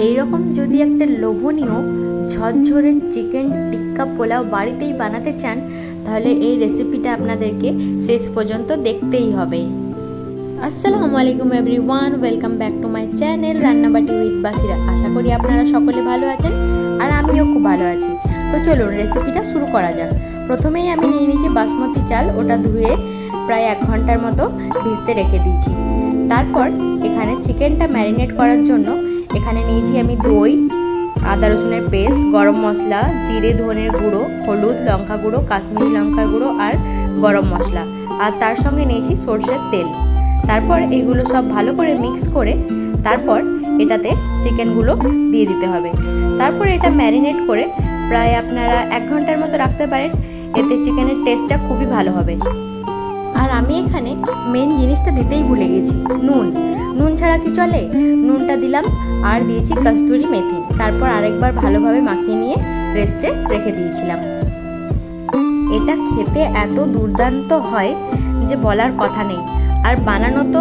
এই রকম যদি একটা লোভনীয় ঝরঝরে চিকেন টিক্কা পোলাও বাড়িতেই বানাতে চান, তাহলে এই রেসিপিটা আপনাদেরকে শেষ পর্যন্ত দেখতেই হবে। আসসালামু আলাইকুম everyone, welcome back to my channel Rannabati with Basira. আশা করি আপনারা সকলে ভালো আছেন আর আমিও খুব ভালো আছি। তো চলুন রেসিপিটা শুরু করা যাক। প্রথমেই আমি নিয়ে নিয়েছি বাসমতি চাল, ওটা ধুয়ে প্রায় 1 ঘন্টার মতো ভিজতে রেখে দিয়েছি। তারপর এখানে চিকেনটা ম্যারিনেট করার জন্য এখানে নিয়েছি আমি দই, আদা রসুনের পেস্ট, গরম মশলা, জিরে ধনের গুঁড়ো, হলুদ, লঙ্কা গুঁড়ো, কাশ্মীরি লঙ্কার গুঁড়ো আর গরম মশলা, আর তার সঙ্গে নিয়েছি সরষের তেল। তারপর এগুলো সব ভালো করে মিক্স করে তারপর এটাতে চিকেনগুলো দিয়ে দিতে হবে। তারপর এটা ম্যারিনেট করে প্রায় আপনারা 1 ঘন্টার মতো রাখতে পারেন, এতে চিকেনের টেস্টটা খুবই ভালো হবে। আর আমি এখানে মেন জিনিসটা দিতেই ভুলে গেছি, নুন ছাড়া কি চলে? নুনটা দিলাম আর দিয়েছি কস্তুরি মেথি। তারপর আরেকবার ভালোভাবে মাখিয়ে নিয়ে রেস্টে রেখে দিয়েছিলাম। এটা খেতে এত দুর্দান্ত হয় যে বলার কথা নেই। আর বানানো তো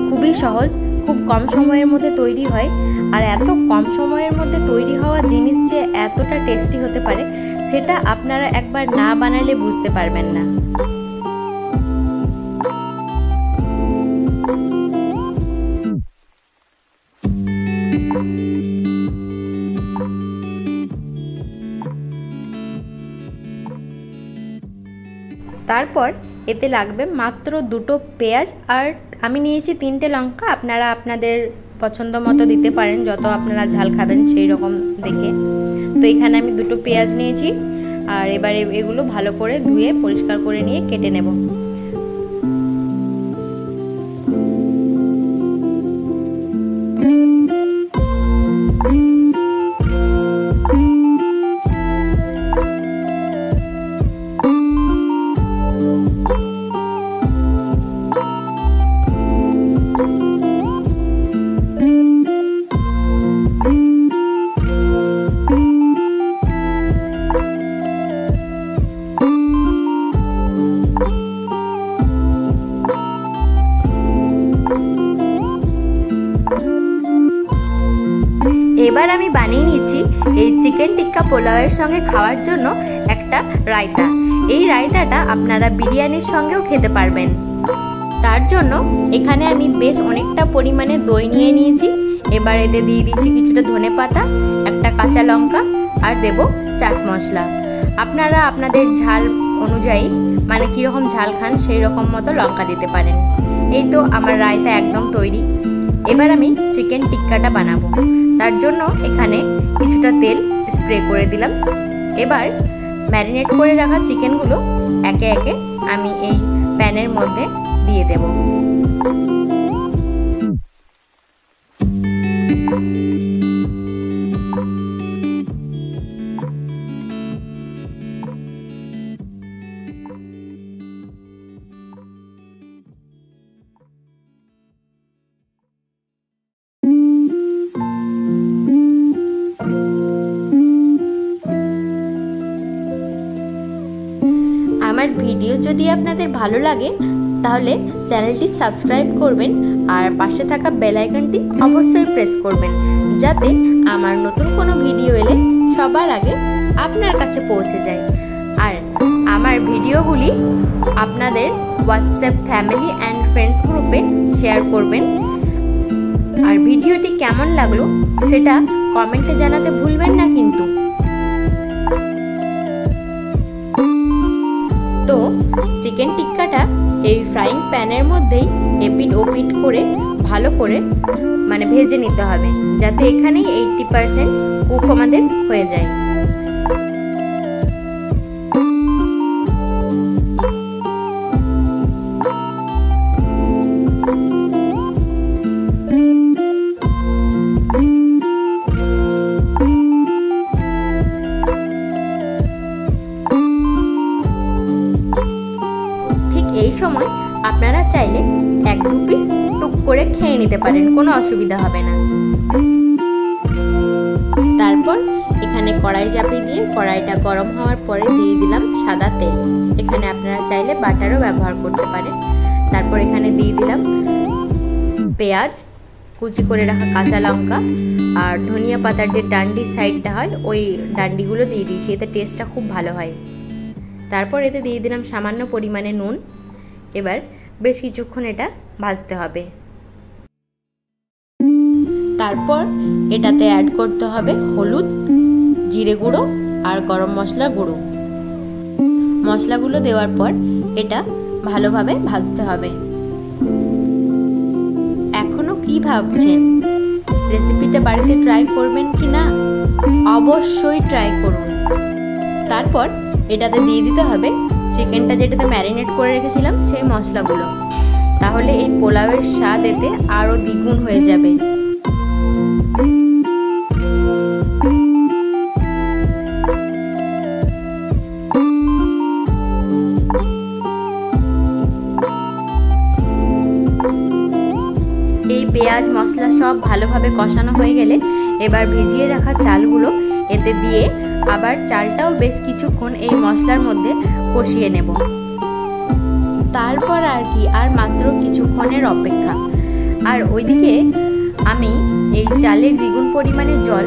খুবই সহজ, খুব কম সময়ের মধ্যে তৈরি হয়। আর এত কম সময়ের মধ্যে তৈরি হওয়া জিনিস যে এতটা টেস্টি হতে পারে, সেটা আপনারা একবার না বানালে বুঝতে পারবেন না। তারপর এতে লাগবে মাত্র 2টো পেঁয়াজ, আর আমি নিয়েছি 3টে লঙ্কা। আপনারা আপনাদের পছন্দ মতো দিতে পারেন, যত আপনারা ঝাল খাবেন সেই রকম দেখে। তো এখানে আমি 2টো পেঁয়াজ নিয়েছি, আর এবারে এগুলো ভালো করে ধুয়ে পরিষ্কার করে নিয়ে কেটে নেব। এবার আমি বানিয়ে নিচ্ছি এই চিকেন টিক্কা পোলাওয়ের সঙ্গে খাওয়ার জন্য একটা রায়তা। এই রায়তাটা আপনারা বিরিয়ানির সঙ্গেও খেতে পারবেন। তার জন্য এখানে আমি বেশ অনেকটা পরিমাণে দই নিয়ে নিয়েছি। এবার এতে দিয়ে দিচ্ছি কিছুটা ধনেপাতা, একটা কাঁচা লঙ্কা আর দেব চাট মশলা। আপনারা আপনাদের ঝাল অনুযায়ী, মানে কীরকম ঝাল খান সেই রকম মতো লঙ্কা দিতে পারেন। এই তো আমার রায়তা একদম তৈরি। এবার আমি চিকেন টিক্কাটা বানাবো। তার জন্য এখানে কিছুটা তেল স্প্রে করে দিলাম। এবার ম্যারিনেট করে রাখা চিকেনগুলো একে একে আমি এই প্যানের মধ্যে দিয়ে দেব। আমার ভিডিও যদি আপনাদের ভালো লাগে তাহলে চ্যানেলটি সাবস্ক্রাইব করবেন আর পাশে থাকা বেল আইকনটি অবশ্যই প্রেস করবেন, যাতে আমার নতুন কোনো ভিডিও এলে সবার আগে আপনার কাছে পৌঁছে যায়। আর আমার ভিডিওগুলি আপনাদের হোয়াটসঅ্যাপ ফ্যামিলি অ্যান্ড ফ্রেন্ডস গ্রুপে শেয়ার করবেন। আর ভিডিওটি কেমন লাগলো সেটা কমেন্টে জানাতে ভুলবেন না কিন্তু। তো চিকেন টিক্কাটা এই ফ্রাইং প্যানের মধ্যেই এপিট ওপিট করে ভালো করে ভেজে নিতে হবে, যাতে এখানেই 80% কুক আমাদের হয়ে যায়। এই সময় আপনারা চাইলে 1-2 পিস টুক করে খেয়ে নিতে পারেন, কোনো অসুবিধা হবে না। তারপর এখানে কড়াই চাপিয়ে দিয়ে কড়াইটা গরম হওয়ার পরে দিয়ে দিলাম সাদা তেল। এখানে আপনারা চাইলে বাটারও ব্যবহার করতে পারেন। তারপর এখানে দিয়ে দিলাম পেঁয়াজ, কুচি করে রাখা কাঁচা লঙ্কা আর ধনিয়া পাতার যে ডান্ডির সাইডটা হয় ওই ডান্ডিগুলো দিয়ে দিয়েছি, এতে টেস্টটা খুব ভালো হয়। তারপর এতে দিয়ে দিলাম সামান্য পরিমাণে নুন। এবার বেশ কিছুক্ষণ এটা ভাজতে হবে। তারপর এটাতে অ্যাড করতে হবে হলুদ, জিরে গুঁড়ো আর গরম মশলার গুঁড়ো। মশলাগুলো দেওয়ার পর এটা ভালোভাবে ভাজতে হবে। এখনো কি ভাবছেন, রেসিপিটা বাড়িতে ট্রাই করবেন কি না? অবশ্যই ট্রাই করুন। তারপর এটাতে দিয়ে দিতে হবে চিকেনটা যেটাতে ম্যারিনেট করে রেখেছিলাম সেই মশলাগুলো। তাহলে এই পোলাওয়ের স্বাদ এতে আরো দ্বিগুণ হয়ে যাবে। এই পেঁয়াজ মশলা সব ভালোভাবে কষানো হয়ে গেলে এবার ভিজিয়ে রাখা চালগুলো এতে দিয়ে আবার চালটাও বেশ কিছুক্ষণ এই মশলার মধ্যে কষিয়ে নেব। তারপর আর কি, আর মাত্র কিছুক্ষণের অপেক্ষা। আর ওইদিকে আমি এই চালের দ্বিগুণ পরিমাণে জল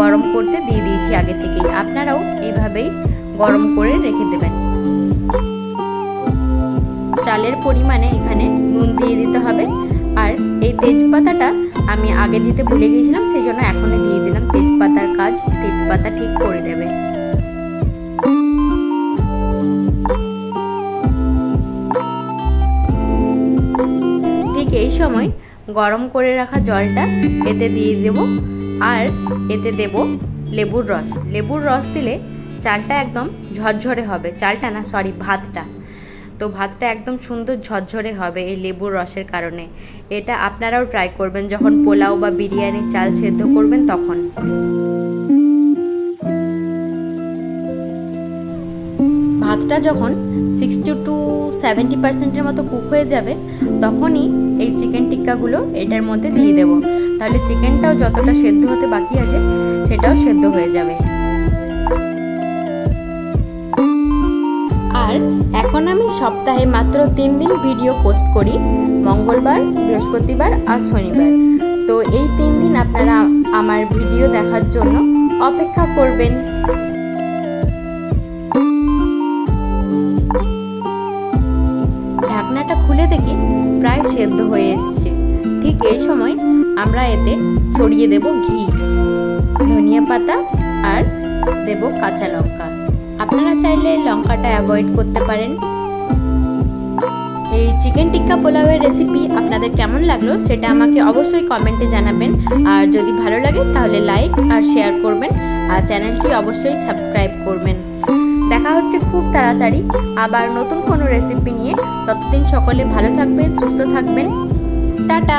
গরম করতে দিয়ে দিয়েছি আগে থেকেই। আপনারাও এইভাবেই গরম করে রেখে দেবেন। চালের পরিমাণে এখানে নুন দিয়ে দিতে হবে। আর এই তেজপাতাটা আমি আগে দিতে ভুলে গিয়েছিলাম, সেই জন্য এখনই দিয়ে দিলাম। তেজপাতার কাজ তেজপাতা ঠিক করে দেবে। ঠিক এই সময় গরম করে রাখা জলটা এতে দিয়ে দেব। আর এতে দেব লেবুর রস। লেবুর রস দিলে চালটা একদম ঝরঝরে হবে। চালটা না, সরি, ভাতটা। তো ভাতটা একদম সুন্দর ঝরঝরে হবে এই লেবুর রসের কারণে। এটা আপনারাও ট্রাই করবেন যখন পোলাও বা বিরিয়ানি চাল সেদ্ধ করবেন তখন। ভাতটা যখন 60 to 70% মতো কুক হয়ে যাবে তখনই এই চিকেন টিক্কাগুলো এটার মধ্যে দিয়ে দেব। তাহলে চিকেনটাও যতটা সেদ্ধ হতে বাকি আছে সেটাও সেদ্ধ হয়ে যাবে। আর এখন আমি সপ্তাহে মাত্র 3 দিন ভিডিও পোস্ট করি, মঙ্গলবার, বৃহস্পতিবার আর শনিবার। তো এই 3 দিন আপনারা আমার ভিডিও দেখার জন্য অপেক্ষা করবেন। ঢাকনাটা খুলে দেখি প্রায় সেদ্ধ হয়ে এসছে। ঠিক এই সময় আমরা এতে ছড়িয়ে দেব ঘি, ধনিয়া পাতা আর দেব কাঁচা লঙ্কা। আপনারা চাইলে লঙ্কাটা অ্যাভয়েড করতে পারেন। এই চিকেন টিক্কা পোলাওয়ের রেসিপি আপনাদের কেমন লাগলো সেটা আমাকে অবশ্যই কমেন্টে জানাবেন। আর যদি ভালো লাগে তাহলে লাইক আর শেয়ার করবেন আর চ্যানেলটি অবশ্যই সাবস্ক্রাইব করবেন। দেখা হচ্ছে খুব তাড়াতাড়ি আবার নতুন কোনো রেসিপি নিয়ে। ততদিন সকলে ভালো থাকবেন, সুস্থ থাকবেন। টাটা।